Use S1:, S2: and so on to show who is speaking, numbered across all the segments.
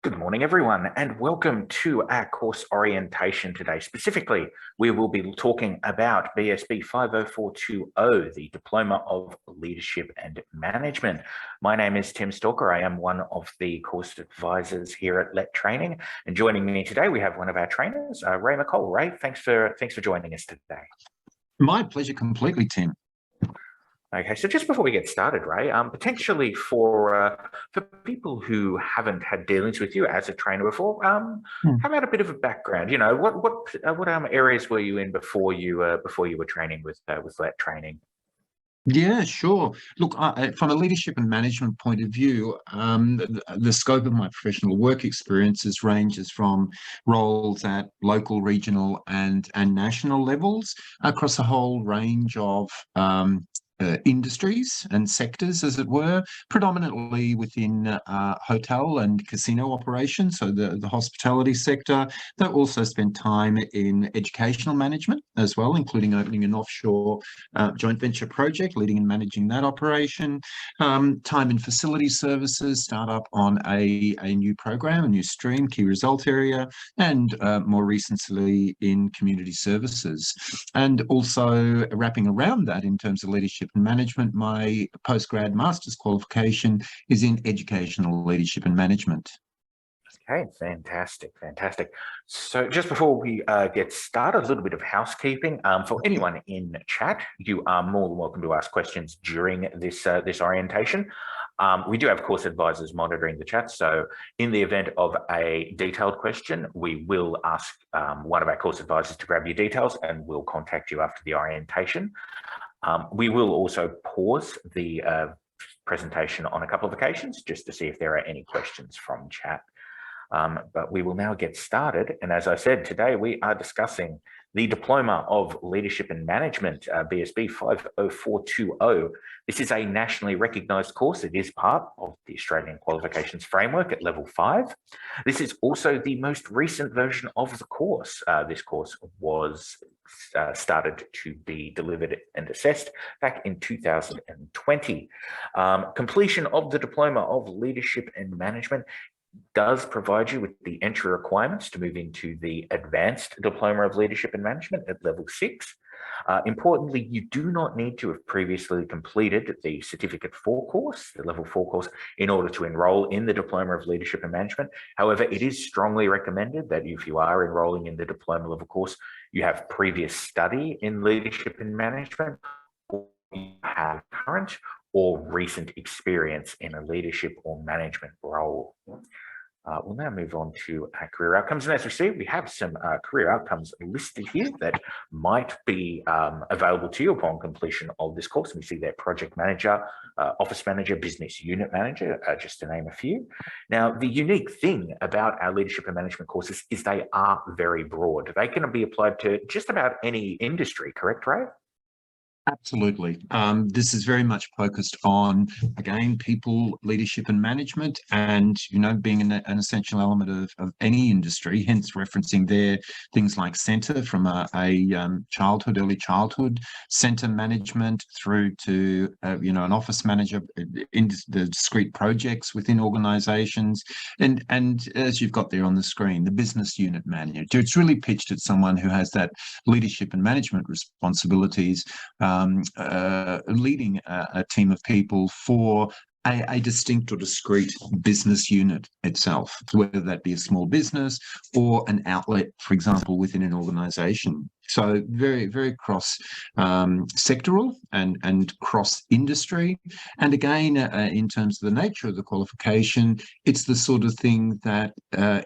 S1: Good morning, everyone, and welcome to our course orientation today. Specifically, we will be talking about BSB50420, the Diploma of Leadership and Management. My name is Tim Stalker. I am one of the course advisors here at Let Training, and joining me today, we have one of our trainers, Ray McCall. Ray, thanks for joining us today.
S2: My pleasure completely, Tim.
S1: Okay, so just before we get started, Ray, potentially for people who haven't had dealings with you as a trainer before, how about a bit of a background? You know, what areas were you in before you were training with Let Training?
S2: Yeah, sure. Look, from a leadership and management point of view, the scope of my professional work experiences ranges from roles at local, regional, and national levels across a whole range of industries and sectors, as it were, predominantly within hotel and casino operations, so the hospitality sector. They also spent time in educational management as well, including opening an offshore joint venture project, leading and managing that operation. Time in facility services, start up on a new program, a new stream, key result area, and more recently in community services. And also wrapping around that in terms of leadership and management, my postgrad master's qualification is in educational leadership and management.
S1: Okay, fantastic. So just before we get started, a little bit of housekeeping. For anyone in chat, you are more than welcome to ask questions during this orientation. We do have course advisors monitoring the chat, so in the event of a detailed question, we will ask one of our course advisors to grab your details and we'll contact you after the orientation. We will also pause the presentation on a couple of occasions just to see if there are any questions from chat. But we will now get started. And as I said, today we are discussing the Diploma of Leadership and Management, BSB 50420. This is a nationally recognised course. It is part of the Australian Qualifications Framework at Level 5. This is also the most recent version of the course. This course was started to be delivered and assessed back in 2020. Completion of the Diploma of Leadership and Management does provide you with the entry requirements to move into the Advanced Diploma of Leadership and Management at Level 6. Importantly, you do not need to have previously completed the Certificate 4 course, the Level 4 course, in order to enrol in the Diploma of Leadership and Management. However, it is strongly recommended that if you are enrolling in the Diploma level course, you have previous study in Leadership and Management, or you have current or recent experience in a leadership or management role. We'll now move on to our career outcomes. And as we see, we have some career outcomes listed here that might be available to you upon completion of this course. We see there project manager, office manager, business unit manager, just to name a few. Now, the unique thing about our leadership and management courses is they are very broad. They can be applied to just about any industry, correct, Ray?
S2: Absolutely. This is very much focused on, again, people, leadership and management, and, you know, being an essential element of any industry, hence referencing there things like centre from childhood, early childhood, centre management through to, you know, an office manager in the discrete projects within organisations. And as you've got there on the screen, the business unit manager. It's really pitched at someone who has that leadership and management responsibilities, leading a team of people for a distinct or discrete business unit itself, whether that be a small business or an outlet, for example, within an organisation. So very, very cross sectoral and cross industry. And again, in terms of the nature of the qualification, it's the sort of thing that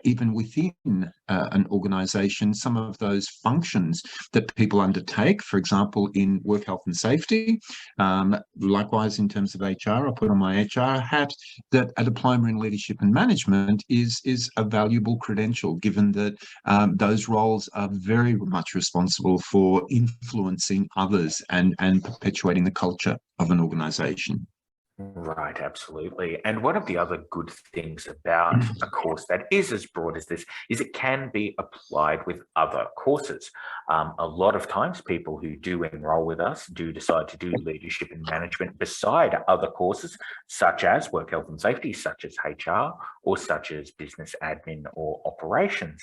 S2: even within an organisation, some of those functions that people undertake, for example, in work health and safety, likewise in terms of HR, I put on my HR hat, that a diploma in leadership and management is a valuable credential, given that those roles are very much responsible for influencing others and perpetuating the culture of an organisation.
S1: Right, absolutely. And one of the other good things about a course that is as broad as this is it can be applied with other courses. A lot of times, people who do enroll with us do decide to do leadership and management beside other courses, such as work health and safety, such as HR, or such as business admin or operations.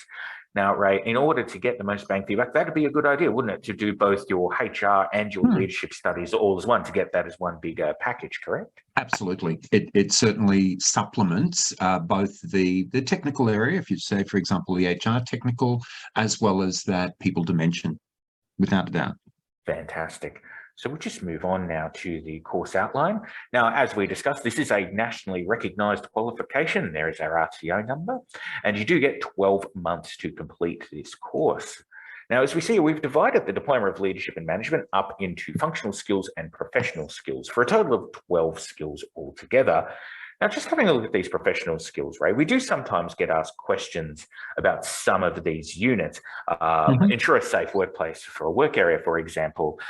S1: Now, Ray, in order to get the most bang for your buck, that'd be a good idea, wouldn't it? To do both your HR and your leadership studies all as one, to get that as one big package, correct?
S2: Absolutely. It certainly supplements both the technical area, if you say, for example, the HR technical, as well as that people dimension, without a doubt.
S1: Fantastic. So we'll just move on now to the course outline. Now, as we discussed, this is a nationally recognised qualification. There is our RTO number, and you do get 12 months to complete this course. Now, as we see, we've divided the Diploma of Leadership and Management up into functional skills and professional skills for a total of 12 skills altogether. Now, just having a look at these professional skills, Ray, we do sometimes get asked questions about some of these units. Ensure a safe workplace for a work area, for example.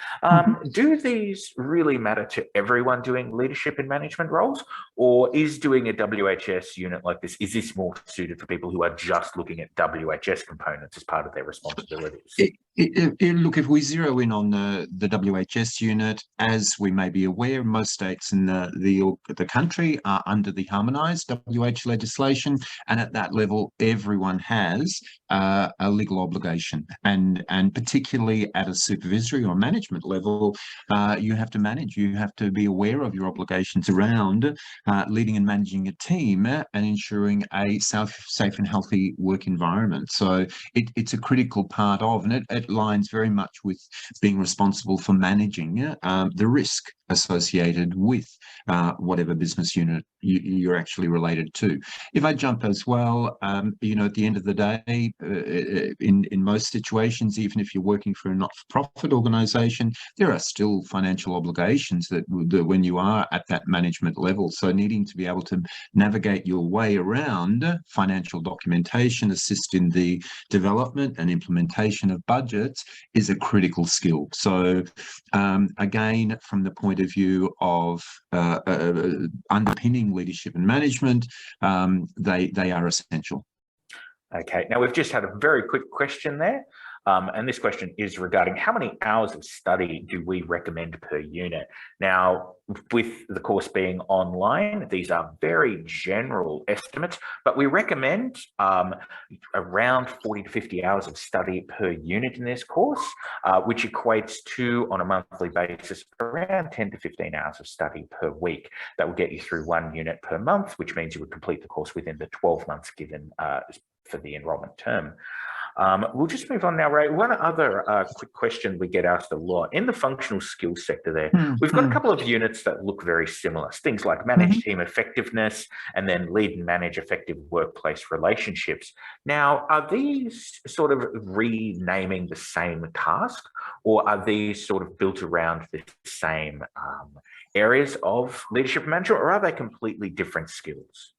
S1: Do these really matter to everyone doing leadership and management roles? Or is doing a WHS unit like this, is this more suited for people who are just looking at WHS components as part of their responsibilities?
S2: Look, if we zero in on the WHS unit, as we may be aware, most states in the country are under the harmonised WH legislation, and at that level, everyone has a legal obligation, and particularly at a supervisory or management level, you have to manage. You have to be aware of your obligations around leading and managing a team and ensuring a safe and healthy work environment. So it's a critical part of, and it lines very much with being responsible for managing the risk associated with whatever business unit you're actually related to. If I jump as well, at the end of the day, in most situations, even if you're working for a not-for-profit organisation, there are still financial obligations that when you are at that management level. So needing to be able to navigate your way around financial documentation, assist in the development and implementation of budgets is a critical skill. So again, from the point of view of underpinning leadership and management, they are essential.
S1: Okay, now we've just had a very quick question there. And this question is regarding how many hours of study do we recommend per unit? Now, with the course being online, these are very general estimates, but we recommend around 40 to 50 hours of study per unit in this course, which equates to, on a monthly basis, around 10 to 15 hours of study per week. That will get you through one unit per month, which means you would complete the course within the 12 months given for the enrolment term. We'll just move on now, Ray. One other quick question we get asked a lot. In the functional skills sector there, we've got a couple of units that look very similar. Things like manage team effectiveness and then lead and manage effective workplace relationships. Now, are these sort of renaming the same task, or are these sort of built around the same areas of leadership management, or are they completely different skills?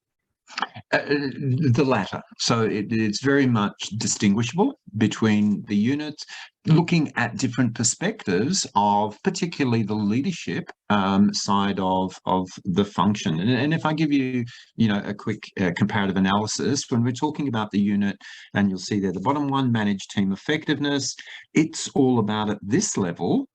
S2: The latter. So it's very much distinguishable between the units, looking at different perspectives of particularly the leadership side of the function. And if I give you, a quick comparative analysis, when we're talking about the unit, and you'll see there the bottom one, manage team effectiveness, it's all about at this level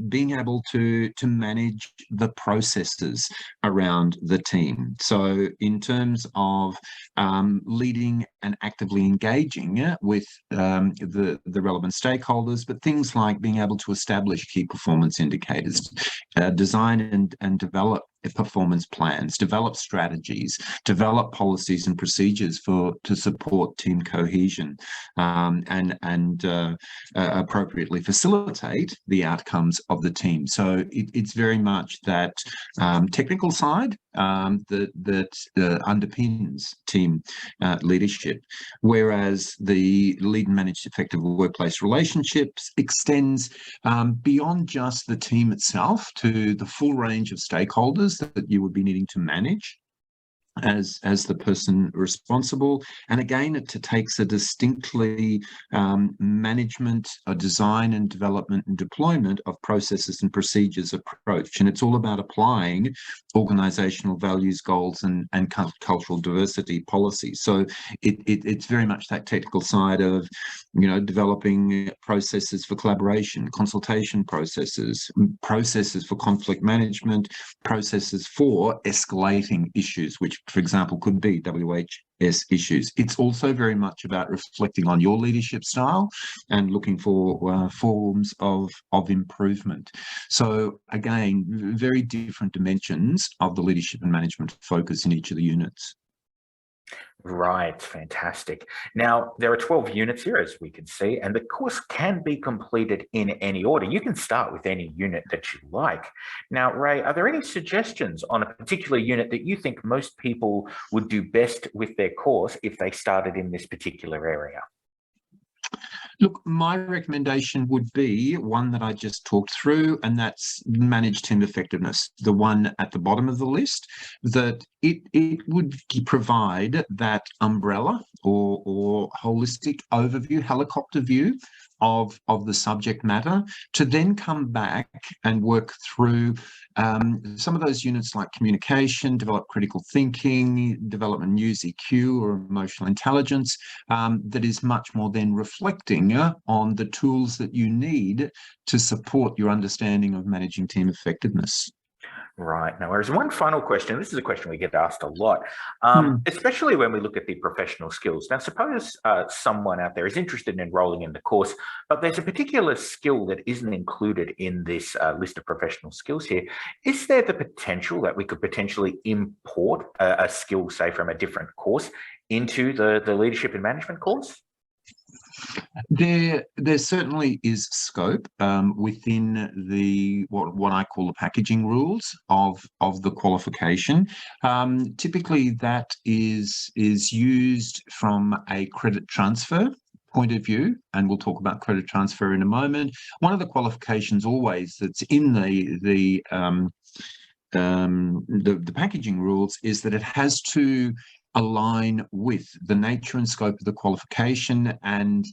S2: being able to manage the processes around the team. So in terms of leading and actively engaging with the relevant stakeholders, but things like being able to establish key performance indicators, design and develop performance plans, develop strategies, develop policies and procedures to support team cohesion, and appropriately facilitate the outcomes of the team. So it's very much that technical side that underpins team leadership, whereas the lead and manage effective workplace relationships extends beyond just the team itself to the full range of stakeholders that you would be needing to manage. as the person responsible. And again, it takes a distinctly management, a design and development and deployment of processes and procedures approach. And it's all about applying organizational values, goals, and cultural diversity policies. So it's very much that technical side of, developing processes for collaboration, consultation processes for conflict management, processes for escalating issues, which, for example, could be WHS issues. It's also very much about reflecting on your leadership style and looking for forms of improvement. So again, very different dimensions of the leadership and management focus in each of the units.
S1: Right, fantastic. Now, there are 12 units here, as we can see, and the course can be completed in any order. You can start with any unit that you like. Now, Ray, are there any suggestions on a particular unit that you think most people would do best with their course if they started in this particular area?
S2: Look, my recommendation would be one that I just talked through, and that's managed team effectiveness, the one at the bottom of the list, that it would provide that umbrella or holistic overview, helicopter view of the subject matter, to then come back and work through some of those units like communication, develop critical thinking, development news EQ or emotional intelligence, that is much more then reflecting on the tools that you need to support your understanding of managing team effectiveness.
S1: Right. Now, there's one final question. This is a question we get asked a lot, especially when we look at the professional skills. Now, suppose someone out there is interested in enrolling in the course, but there's a particular skill that isn't included in this list of professional skills here. Is there the potential that we could potentially import a skill, say, from a different course into the leadership and management course?
S2: There certainly is scope within the what I call the packaging rules of the qualification. Typically, that is used from a credit transfer point of view, and we'll talk about credit transfer in a moment. One of the qualifications always that's in the packaging rules is that it has to align with the nature and scope of the qualification and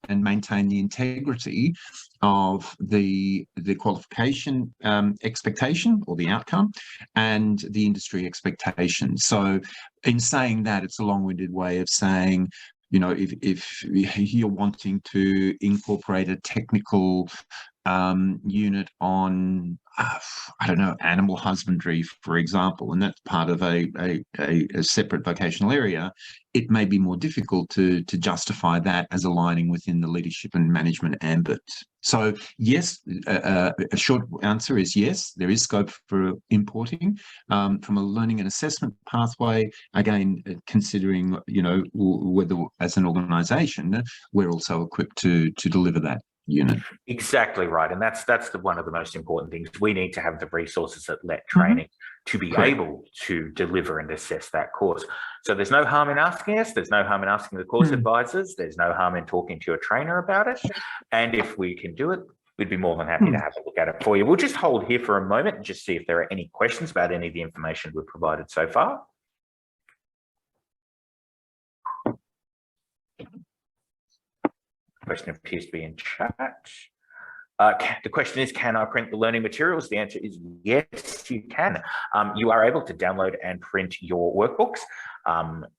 S2: maintain the integrity of the qualification expectation or the outcome and the industry expectation. So in saying that, it's a long-winded way of saying, if you're wanting to incorporate a technical unit on, I don't know, animal husbandry, for example, and that's part of a separate vocational area, it may be more difficult to justify that as aligning within the leadership and management ambit. So yes, a short answer is yes, there is scope for importing from a learning and assessment pathway, again, considering, whether as an organisation, we're also equipped to deliver that unit.
S1: Exactly right. And that's one of the most important things. We need to have the resources at LET training to be able to deliver and assess that course. So there's no harm in asking us. There's no harm in asking the course advisors. There's no harm in talking to your trainer about it. And if we can do it, we'd be more than happy to have a look at it for you. We'll just hold here for a moment and just see if there are any questions about any of the information we've provided so far. Question appears to be in chat. The question is, can I print the learning materials? The answer is yes, you can. You are able to download and print your workbooks.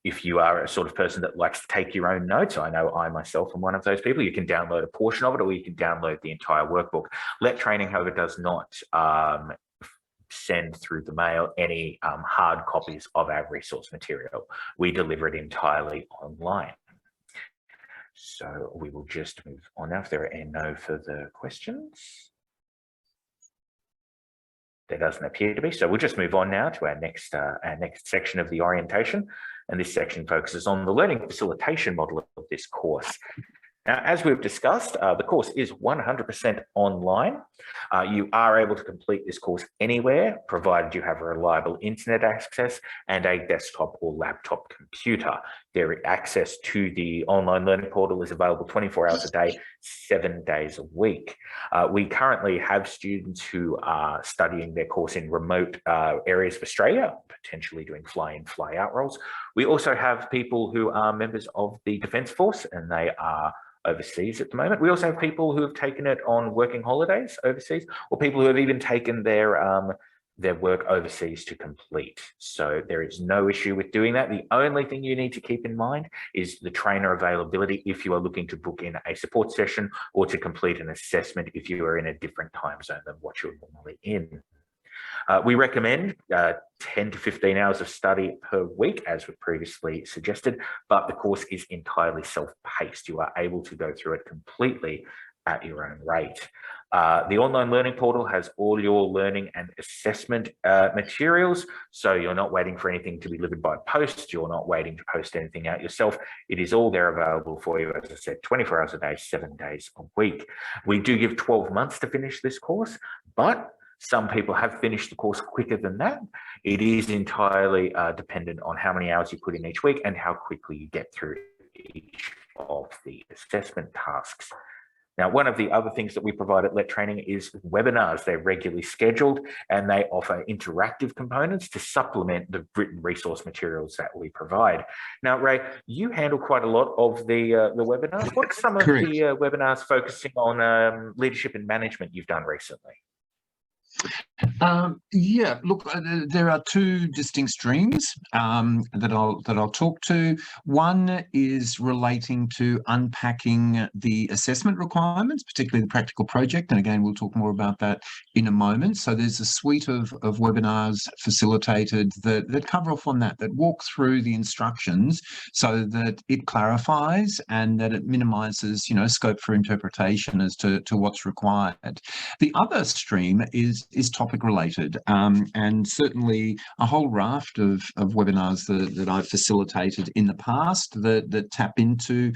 S1: If you are a sort of person that likes to take your own notes, I know I myself am one of those people, you can download a portion of it or you can download the entire workbook. LET Training, however, does not send through the mail any hard copies of our resource material. We deliver it entirely online. So we will just move on now if there are no further questions. There doesn't appear to be. So we'll just move on now to our next section of the orientation. And this section focuses on the learning facilitation model of this course. Now, as we've discussed, the course is 100% online. You are able to complete this course anywhere, provided you have a reliable internet access and a desktop or laptop computer. Their access to the online learning portal is available 24 hours a day, 7 days a week. We currently have students who are studying their course in remote areas of Australia, potentially doing fly-in, fly-out roles. We also have people who are members of the Defence Force, and they are overseas at the moment. We also have people who have taken it on working holidays overseas, or people who have even taken their work overseas to complete. So there is no issue with doing that. The only thing you need to keep in mind is the trainer availability if you are looking to book in a support session or to complete an assessment if you are in a different time zone than what you're normally in. We recommend 10 to 15 hours of study per week, as we previously suggested, but the course is entirely self-paced. You are able to go through it completely at your own rate. The online learning portal has all your learning and assessment materials, so you're not waiting for anything to be delivered by post. You're not waiting to post anything out yourself. It is all there available for you, as I said, 24 hours a day, 7 days a week. We do give 12 months to finish this course, but some people have finished the course quicker than that. It is entirely dependent on how many hours you put in each week and how quickly you get through each of the assessment tasks. Now, one of the other things that we provide at Let Training is webinars. They're regularly scheduled and they offer interactive components to supplement the written resource materials that we provide. Now, Ray, you handle quite a lot of the webinars. What are some of the webinars focusing on leadership and management you've done recently?
S2: Yeah, look, there are two distinct streams that I'll talk to. One is relating to unpacking the assessment requirements, particularly the practical project, and again we'll talk more about that in a moment. So there's a suite of webinars facilitated that cover off on that walk through the instructions so that it clarifies and that it minimises, scope for interpretation as to what's required. The other stream is topic related, and certainly a whole raft of webinars that I've facilitated in the past that tap into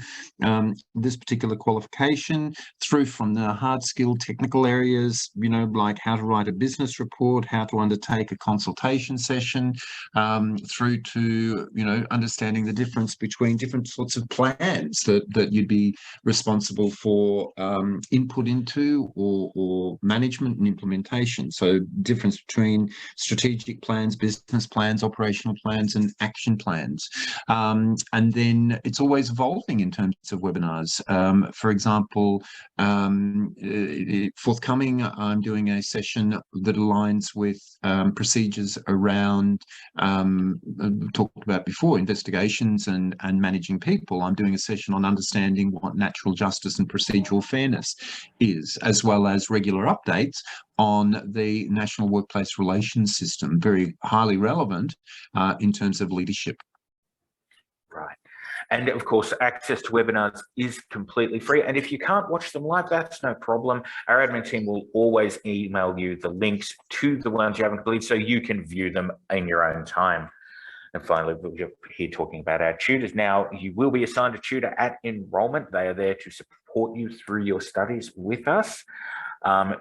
S2: this particular qualification, through from the hard skill technical areas, like how to write a business report, how to undertake a consultation session, through to understanding the difference between different sorts of plans that you'd be responsible for input into or management and implementation. So difference between strategic plans, business plans, operational plans, and action plans. And then it's always evolving in terms of webinars. For example, forthcoming, I'm doing a session that aligns with procedures around, talked about before, investigations and managing people. I'm doing a session on understanding what natural justice and procedural fairness is, as well as regular updates on the National Workplace Relations System, very highly relevant in terms of leadership.
S1: Right. And of course, access to webinars is completely free. And if you can't watch them live, that's no problem. Our admin team will always email you the links to the ones you haven't completed so you can view them in your own time. And finally, we're here talking about our tutors. Now, you will be assigned a tutor at enrolment. They are there to support you through your studies with us.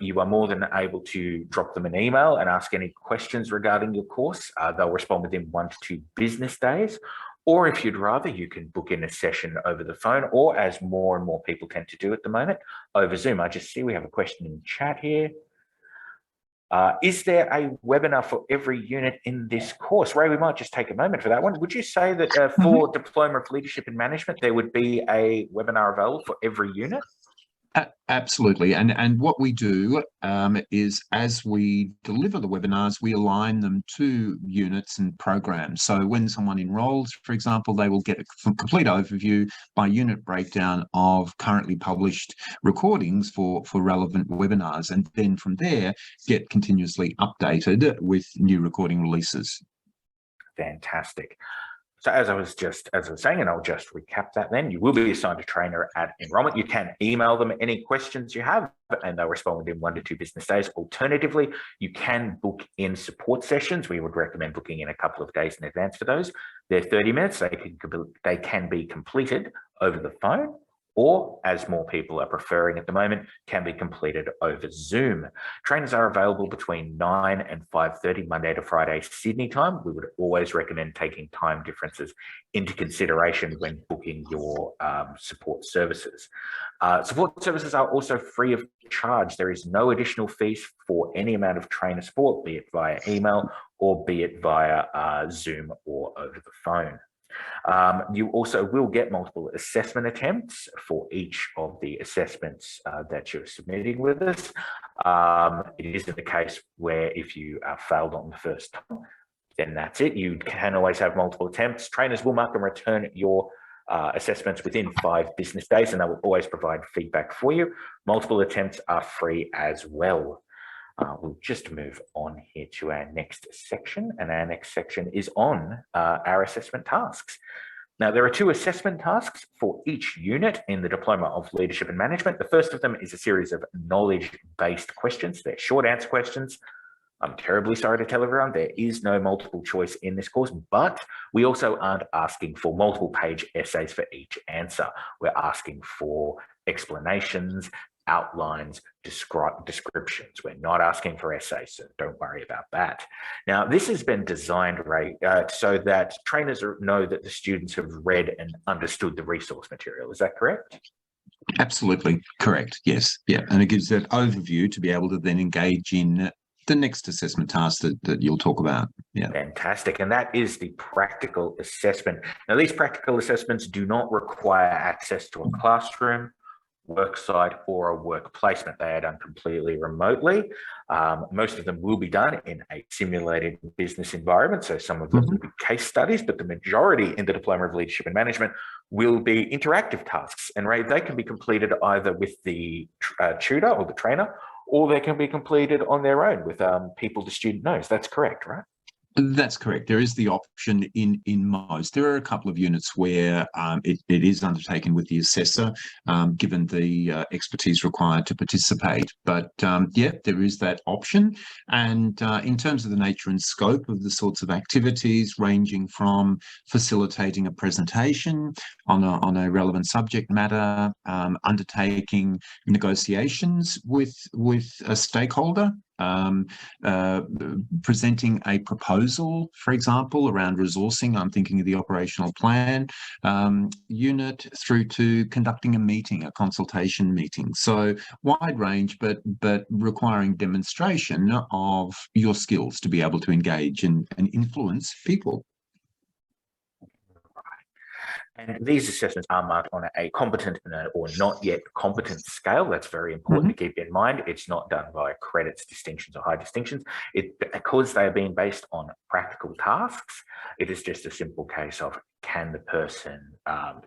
S1: You are more than able to drop them an email and ask any questions regarding your course. They'll respond within 1 to 2 business days. Or if you'd rather, you can book in a session over the phone, or as more and more people tend to do at the moment, over Zoom. I just see we have a question in chat here. Is there a webinar for every unit in this course? Ray, we might just take a moment for that one. Would you say that for Diploma of Leadership and Management, there would be a webinar available for every unit?
S2: Absolutely. And what we do is, as we deliver the webinars, we align them to units and programs. So when someone enrolls, for example, they will get a complete overview by unit breakdown of currently published recordings for relevant webinars, and then from there get continuously updated with new recording releases.
S1: Fantastic. So as I was saying, and I'll just recap that then, you will be assigned a trainer at enrolment. You can email them any questions you have and they'll respond within 1 to 2 business days. Alternatively, you can book in support sessions. We would recommend booking in a couple of days in advance for those. They're 30 minutes. They can be completed over the phone, or, as more people are preferring at the moment, can be completed over Zoom. Trainers are available between 9 and 5:30 Monday to Friday Sydney time. We would always recommend taking time differences into consideration when booking your support services. Support services are also free of charge. There is no additional fees for any amount of trainer support, be it via email or be it via Zoom or over the phone. You also will get multiple assessment attempts for each of the assessments that you're submitting with us. It isn't the case where if you failed on the first time, then that's it. You can always have multiple attempts. Trainers will mark and return your assessments within 5 business days, and they will always provide feedback for you. Multiple attempts are free as well. We'll just move on here to our next section, and our next section is on our assessment tasks. Now, there are 2 assessment tasks for each unit in the Diploma of Leadership and Management. The first of them is a series of knowledge-based questions. They're short answer questions. I'm terribly sorry to tell everyone, there is no multiple choice in this course, but we also aren't asking for multiple page essays for each answer. We're asking for explanations, outlines, descriptions. We're not asking for essays, so don't worry about that. Now, this has been designed, Ray, so that trainers know that the students have read and understood the resource material. Is that correct?
S2: Absolutely correct. Yes. Yeah. And it gives that overview to be able to then engage in the next assessment task that you'll talk about. Yeah.
S1: Fantastic. And that is the practical assessment. Now, these practical assessments do not require access to a classroom, work site, or a work placement. They are done completely remotely. Most of them will be done in a simulated business environment. So some of them will be case studies, but the majority in the Diploma of Leadership and Management will be interactive tasks. And Ray, they can be completed either with the tutor or the trainer, or they can be completed on their own with people the student knows. That's correct, right?
S2: That's correct. There is the option in most. There are a couple of units where it is undertaken with the assessor, given the expertise required to participate. But yeah, there is that option. And in terms of the nature and scope of the sorts of activities, ranging from facilitating a presentation on a relevant subject matter, undertaking negotiations with a stakeholder, presenting a proposal, for example, around resourcing. I'm thinking of the operational plan unit, through to conducting a meeting, a consultation meeting. So wide range, but requiring demonstration of your skills to be able to engage and influence people.
S1: And these assessments are marked on a competent or not yet competent scale. That's very important to keep in mind. It's not done by credits, distinctions, or high distinctions. Because they are being based on practical tasks, it is just a simple case of, can the person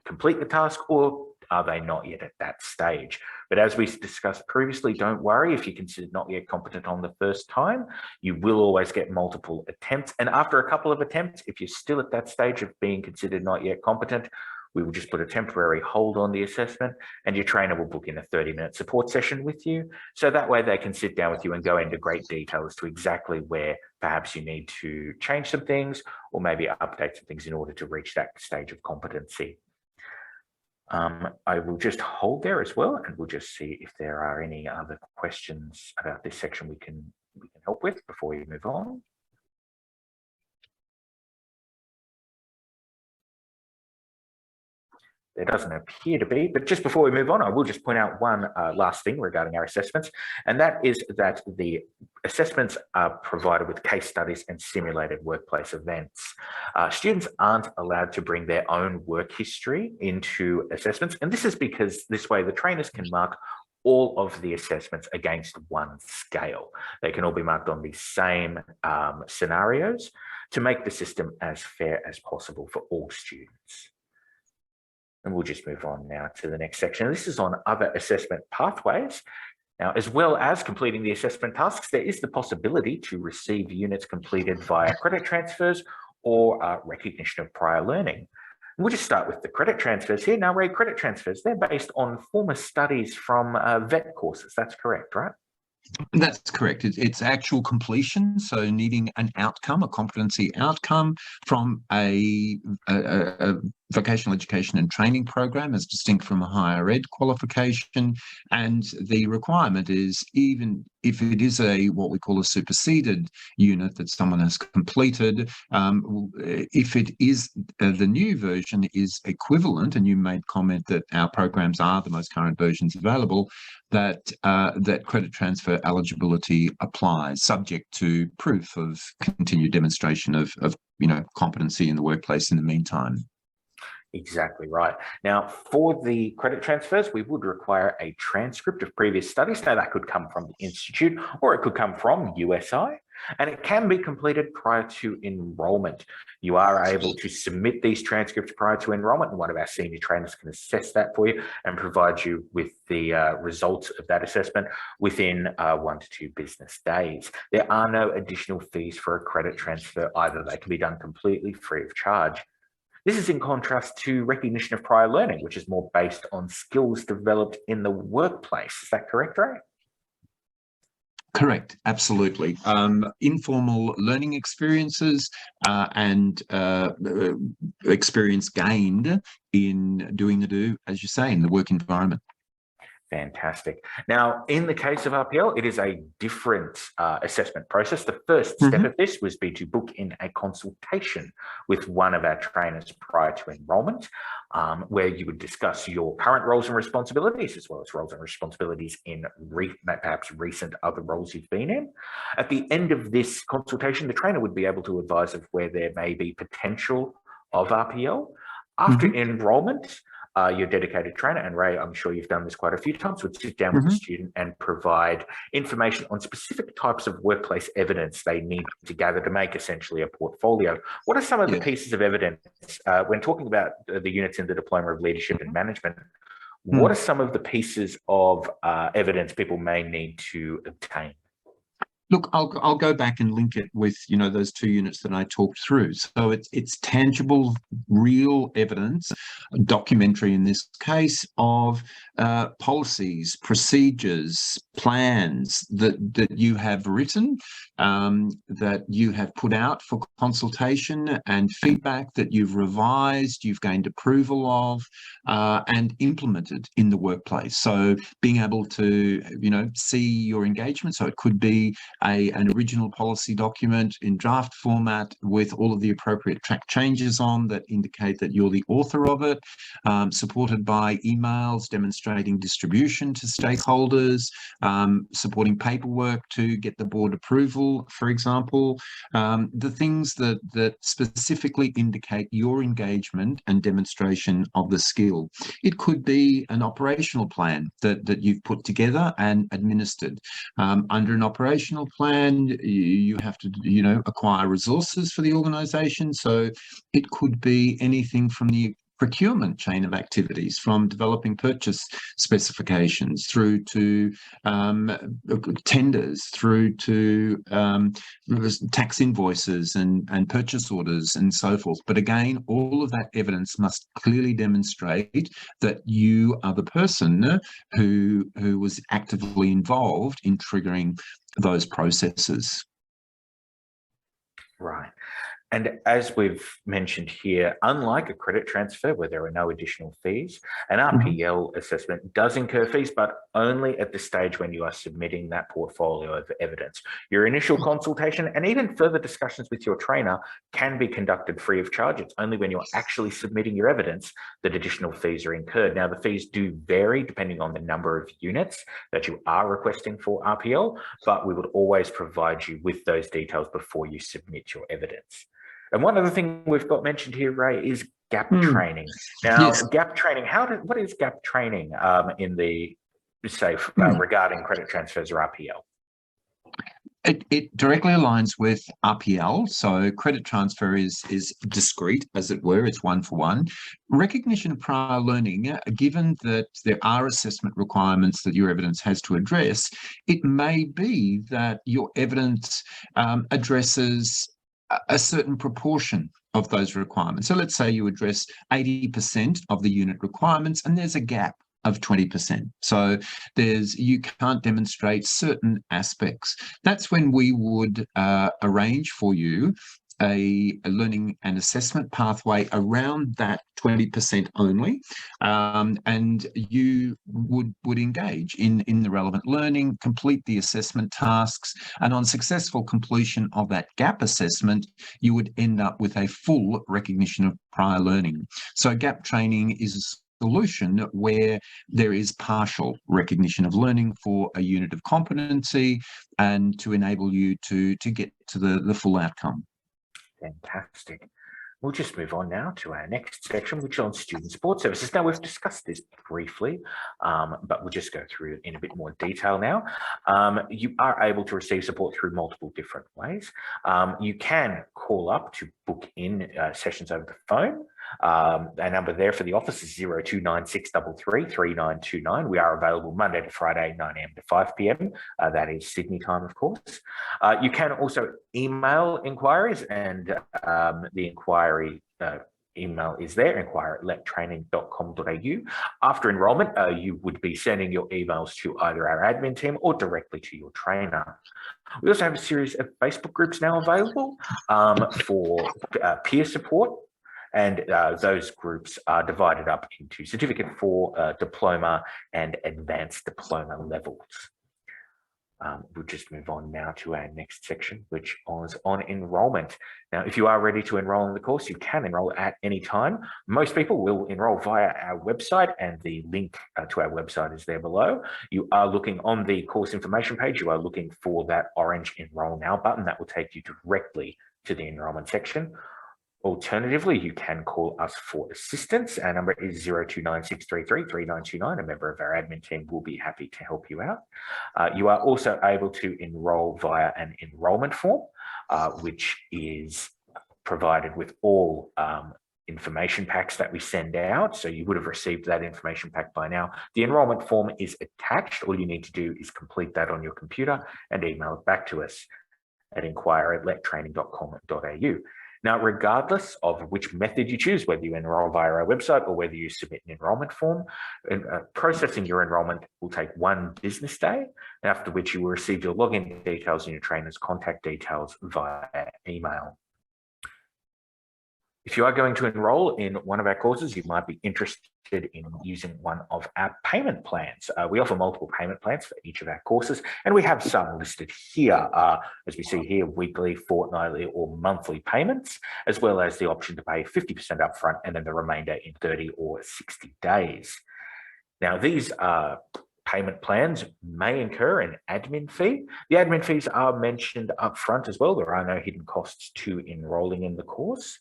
S1: complete the task, or are they not yet at that stage? But as we discussed previously, don't worry if you consider not yet competent on the first time. You will always get multiple attempts. And after a couple of attempts, if you're still at that stage of being considered not yet competent, we will just put a temporary hold on the assessment, and your trainer will book in a 30-minute support session with you. So that way they can sit down with you and go into great detail as to exactly where perhaps you need to change some things, or maybe update some things in order to reach that stage of competency. I will just hold there as well, and we'll just see if there are any other questions about this section we can help with before we move on. There doesn't appear to be, but just before we move on, I will just point out one last thing regarding our assessments, and that is that the assessments are provided with case studies and simulated workplace events. Students aren't allowed to bring their own work history into assessments, and this is because this way the trainers can mark all of the assessments against one scale. They can all be marked on the same scenarios to make the system as fair as possible for all students. And we'll just move on now to the next section. This is on other assessment pathways. Now, as well as completing the assessment tasks, there is the possibility to receive units completed via credit transfers or recognition of prior learning. And we'll just start with the credit transfers here. Now, Ray, credit transfers, they're based on former studies from vet courses. That's correct, right?
S2: That's correct. It's actual completion, so needing an outcome, a competency outcome from a vocational education and training program as distinct from a higher ed qualification. And the requirement is, even if it is what we call a superseded unit that someone has completed, if it is the new version is equivalent, and you made comment that our programs are the most current versions available, that credit transfer eligibility applies, subject to proof of continued demonstration of competency in the workplace in the meantime.
S1: Exactly right. Now, for the credit transfers, we would require a transcript of previous studies. Now, that could come from the institute or it could come from USI, and it can be completed prior to enrolment. You are able to submit these transcripts prior to enrolment, and one of our senior trainers can assess that for you and provide you with the results of that assessment within 1 to 2 business days. There are no additional fees for a credit transfer either. They can be done completely free of charge. This is in contrast to recognition of prior learning, which is more based on skills developed in the workplace. Is that correct, Ray?
S2: Correct, absolutely. Informal learning experiences and experience gained in doing the do, as you say, in the work environment.
S1: Fantastic. Now, in the case of RPL, it is a different assessment process. The first step of this was to book in a consultation with one of our trainers prior to enrolment, where you would discuss your current roles and responsibilities, as well as roles and responsibilities in perhaps recent other roles you've been in. At the end of this consultation, the trainer would be able to advise of where there may be potential of RPL. After enrolment, your dedicated trainer, and Ray, I'm sure you've done this quite a few times, would sit down with the student and provide information on specific types of workplace evidence they need to gather to make essentially a portfolio. What are some of the pieces of evidence, when talking about the units in the Diploma of Leadership and Management, what are some of the pieces of evidence people may need to obtain?
S2: Look, I'll go back and link it with, those 2 units that I talked through. So it's tangible, real evidence, documentary in this case, of policies, procedures, plans that you have written, that you have put out for consultation, and feedback that you've revised, you've gained approval of, and implemented in the workplace. So being able to, see your engagement. So it could be an original policy document in draft format with all of the appropriate track changes on that indicate that you're the author of it, supported by emails demonstrating distribution to stakeholders, supporting paperwork to get the board approval, for example, the things that specifically indicate your engagement and demonstration of the skill. It could be an operational plan that you've put together and administered. Under an operational plan, you have to, acquire resources for the organisation. So it could be anything from the procurement chain of activities, from developing purchase specifications through to tenders, through to tax invoices and purchase orders and so forth. But again, all of that evidence must clearly demonstrate that you are the person who was actively involved in triggering those processes.
S1: Right. And as we've mentioned here, unlike a credit transfer where there are no additional fees, an RPL assessment does incur fees, but only at the stage when you are submitting that portfolio of evidence. Your initial consultation and even further discussions with your trainer can be conducted free of charge. It's only when you're actually submitting your evidence that additional fees are incurred. Now, the fees do vary depending on the number of units that you are requesting for RPL, but we would always provide you with those details before you submit your evidence. And one other thing we've got mentioned here, Ray, is gap training. Now, gap training, what is gap training in the, say, regarding credit transfers or RPL?
S2: It directly aligns with RPL. So credit transfer is discrete, as it were. It's 1-for-1. Recognition of prior learning, given that there are assessment requirements that your evidence has to address, it may be that your evidence addresses a certain proportion of those requirements. So let's say you address 80% of the unit requirements and there's a gap of 20%. So you can't demonstrate certain aspects. That's when we would arrange for you a learning and assessment pathway around that 20% only, and you would engage in the relevant learning, complete the assessment tasks, and on successful completion of that gap assessment, you would end up with a full recognition of prior learning. So gap training is a solution where there is partial recognition of learning for a unit of competency and to enable you to get to the full outcome.
S1: Fantastic. We'll just move on now to our next section, which is on student support services. Now, we've discussed this briefly, but we'll just go through it in a bit more detail now. You are able to receive support through multiple different ways. You can call up to book in sessions over the phone. Our number there for the office is 029633 3929. We are available Monday to Friday, 9 a.m. to 5 p.m. That is Sydney time, of course. You can also email inquiries, and the inquiry email is there, enquire@lettraining.com.au. After enrolment, you would be sending your emails to either our admin team or directly to your trainer. We also have a series of Facebook groups now available for peer support. And those groups are divided up into Certificate 4, Diploma, and Advanced Diploma levels. We'll just move on now to our next section, which is on enrolment. Now, if you are ready to enroll in the course, you can enroll at any time. Most people will enroll via our website, and the link to our website is there below. You are looking on the course information page, you are looking for that orange Enroll Now button that will take you directly to the enrolment section. Alternatively, you can call us for assistance. Our number is 029633 3929. A member of our admin team will be happy to help you out. You are also able to enroll via an enrolment form, which is provided with all information packs that we send out. So you would have received that information pack by now. The enrolment form is attached. All you need to do is complete that on your computer and email it back to us at enquire@lettraining.com.au. Now, regardless of which method you choose, whether you enroll via our website or whether you submit an enrolment form, processing your enrolment will take 1 business day, after which you will receive your login details and your trainer's contact details via email. If you are going to enroll in one of our courses, you might be interested in using one of our payment plans. We offer multiple payment plans for each of our courses, and we have some listed here, as we see here, weekly, fortnightly, or monthly payments, as well as the option to pay 50% upfront and then the remainder in 30 or 60 days. Now, these payment plans may incur an admin fee. The admin fees are mentioned upfront as well. There are no hidden costs to enrolling in the course.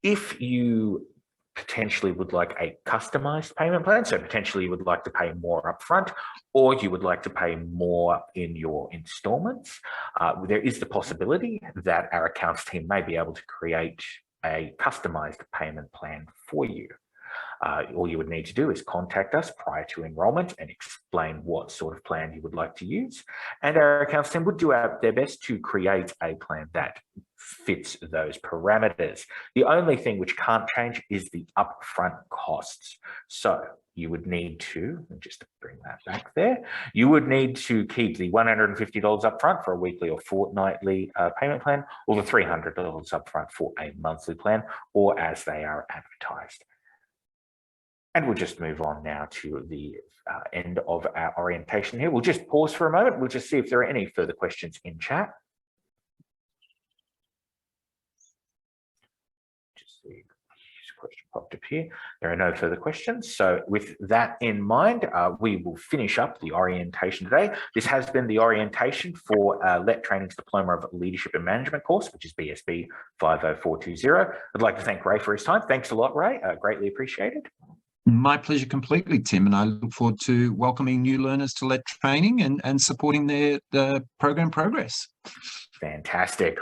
S1: If you potentially would like a customized payment plan, so potentially you would like to pay more upfront, or you would like to pay more in your installments, there is the possibility that our accounts team may be able to create a customized payment plan for you. All you would need to do is contact us prior to enrolment and explain what sort of plan you would like to use. And our accounts team would do their best to create a plan that fits those parameters. The only thing which can't change is the upfront costs. So you would need to, just to bring that back there, you would need to keep the $150 upfront for a weekly or fortnightly payment plan, or the $300 upfront for a monthly plan, or as they are advertised. And we'll just move on now to the end of our orientation here. We'll just pause for a moment. We'll just see if there are any further questions in chat. Just see, question popped up here. There are no further questions. So with that in mind, we will finish up the orientation today. This has been the orientation for Let Training's Diploma of Leadership and Management course, which is BSB50420. I'd like to thank Ray for his time. Thanks a lot, Ray. Greatly appreciated.
S2: My pleasure completely, Tim, and I look forward to welcoming new learners to Let Training and supporting their program progress.
S1: Fantastic.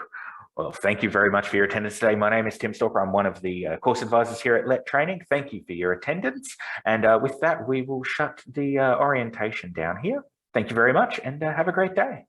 S1: Well, thank you very much for your attendance today. My name is Tim Stalker. I'm one of the course advisors here at Let Training. Thank you for your attendance. And with that, we will shut the orientation down here. Thank you very much and have a great day.